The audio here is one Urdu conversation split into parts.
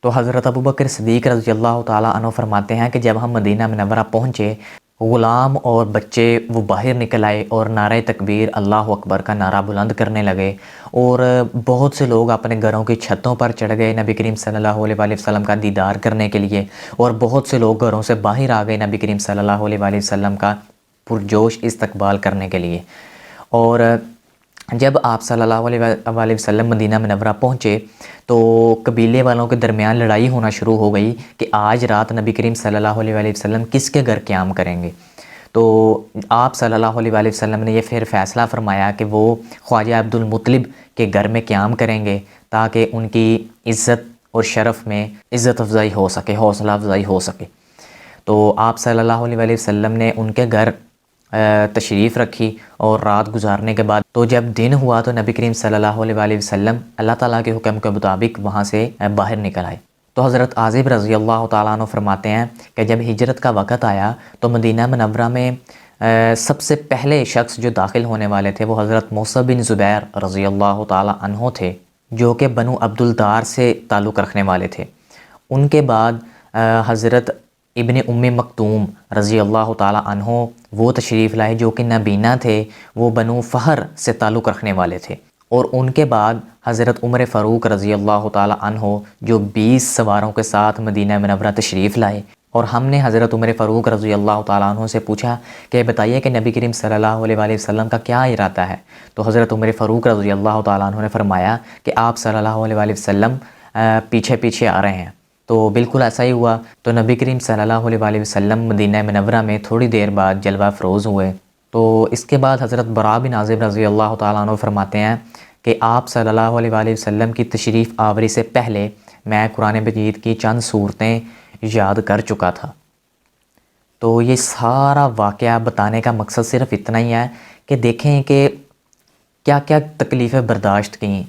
تو حضرت ابوبکر صدیق رضی اللہ تعالیٰ عنہ فرماتے ہیں کہ جب ہم مدینہ منورہ پہنچے، غلام اور بچے وہ باہر نکل آئے اور نعرہ تکبیر اللہ اکبر کا نعرہ بلند کرنے لگے، اور بہت سے لوگ اپنے گھروں کی چھتوں پر چڑھ گئے نبی کریم صلی اللہ علیہ وآلہ وسلم کا دیدار کرنے کے لیے، اور بہت سے لوگ گھروں سے باہر آ گئے نبی کریم صلی اللہ علیہ وآلہ وسلم کا پرجوش استقبال کرنے کے لیے۔ اور جب آپ صلی اللہ علیہ وآلہ وسلم مدینہ منورہ پہنچے تو قبیلے والوں کے درمیان لڑائی ہونا شروع ہو گئی کہ آج رات نبی کریم صلی اللہ علیہ وآلہ وسلم کس کے گھر قیام کریں گے۔ تو آپ صلی اللہ علیہ وآلہ وسلم نے یہ پھر فیصلہ فرمایا کہ وہ خواجہ عبد المطلب کے گھر میں قیام کریں گے تاکہ ان کی عزت اور شرف میں عزت افزائی ہو سکے، حوصلہ افزائی ہو سکے۔ تو آپ صلی اللہ علیہ وآلہ وسلم نے ان کے گھر تشریف رکھی اور رات گزارنے کے بعد تو جب دن ہوا تو نبی کریم صلی اللہ علیہ وآلہ وسلم اللہ تعالیٰ کے حکم کے مطابق وہاں سے باہر نکل آئے۔ تو حضرت عازب رضی اللہ تعالیٰ عنہ فرماتے ہیں کہ جب ہجرت کا وقت آیا تو مدینہ منورہ میں سب سے پہلے شخص جو داخل ہونے والے تھے وہ حضرت موسیٰ بن زبیر رضی اللہ تعالیٰ عنہ تھے، جو کہ بنو عبد الدار سے تعلق رکھنے والے تھے۔ ان کے بعد حضرت ابن ام مکتوم رضی اللہ تعالیٰ عنہ وہ تشریف لائے جو کہ نابینا تھے، وہ بنو فہر سے تعلق رکھنے والے تھے۔ اور ان کے بعد حضرت عمر فاروق رضی اللہ تعالیٰ عنہ جو 20 سواروں کے ساتھ مدینہ منورہ تشریف لائے، اور ہم نے حضرت عمر فاروق رضی اللہ تعالیٰ عنہ سے پوچھا کہ بتائیے کہ نبی کریم صلی اللہ علیہ وآلہ وسلم کا کیا ارادہ ہے؟ تو حضرت عمر فاروق رضی اللہ تعالیٰ عنہ نے فرمایا کہ آپ صلی اللہ علیہ وآلہ وسلم پیچھے پیچھے آ رہے ہیں۔ تو بالکل ایسا ہی ہوا۔ تو نبی کریم صلی اللہ علیہ وآلہ وسلم مدینہ منورہ میں تھوڑی دیر بعد جلوہ افروز ہوئے۔ تو اس کے بعد حضرت براء بن عازب رضی اللہ تعالیٰ عنہ فرماتے ہیں کہ آپ صلی اللہ علیہ وآلہ وسلم کی تشریف آوری سے پہلے میں قرآن مجید کی چند صورتیں یاد کر چکا تھا۔ تو یہ سارا واقعہ بتانے کا مقصد صرف اتنا ہی ہے کہ دیکھیں کہ کیا کیا تکلیفیں برداشت کیں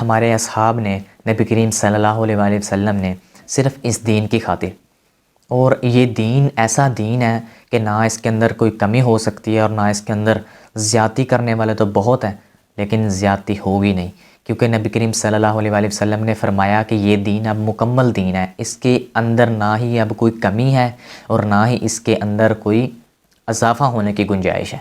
ہمارے اصحاب نے، نبی کریم صلی اللہ علیہ وآلہ وسلم نے، صرف اس دین کی خاطر۔ اور یہ دین ایسا دین ہے کہ نہ اس کے اندر کوئی کمی ہو سکتی ہے اور نہ اس کے اندر زیادتی کرنے والے تو بہت ہیں، لیکن زیادتی ہوگی نہیں، کیونکہ نبی کریم صلی اللہ علیہ وآلہ وسلم نے فرمایا کہ یہ دین اب مکمل دین ہے، اس کے اندر نہ ہی اب کوئی کمی ہے اور نہ ہی اس کے اندر کوئی اضافہ ہونے کی گنجائش ہے۔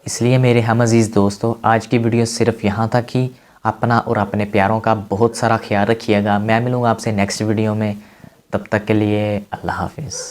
اس لیے میرے ہم عزیز دوستو، آج کی ویڈیو صرف یہاں تک ہی۔ اپنا اور اپنے پیاروں کا بہت سارا خیال رکھیے گا۔ میں ملوں گا آپ سے نیکسٹ ویڈیو میں، تب تک کے لیے اللہ حافظ۔